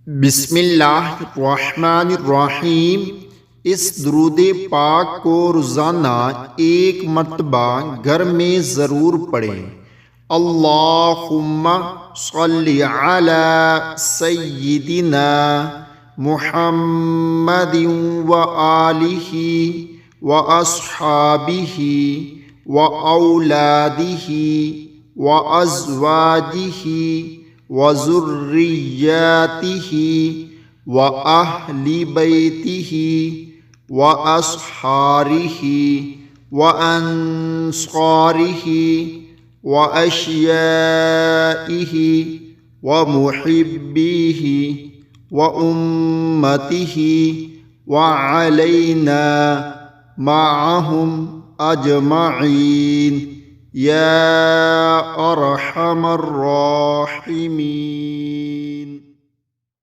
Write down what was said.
बिस्मिल्लाहिर्रहमानिर्रहीम। इस दुरूद पाक को रोज़ाना एक मरतबा घर में ज़रूर पढ़ें। अल्लाहुम्मा सल्लि अला सय्यिदिना मुहम्मदिन व आलिहि व अस्हाबिहि व औलादिहि व अज़वाजिहि व ज़ुर्रिय्यातिहि व अहली बैतिहि व अस्हारिहि व अंसारिहि व अशियाइहि व मुहिब्बिहि व उम्मतिहि व अलैना माअहुम अजमईन या अरहमर राहिमीन।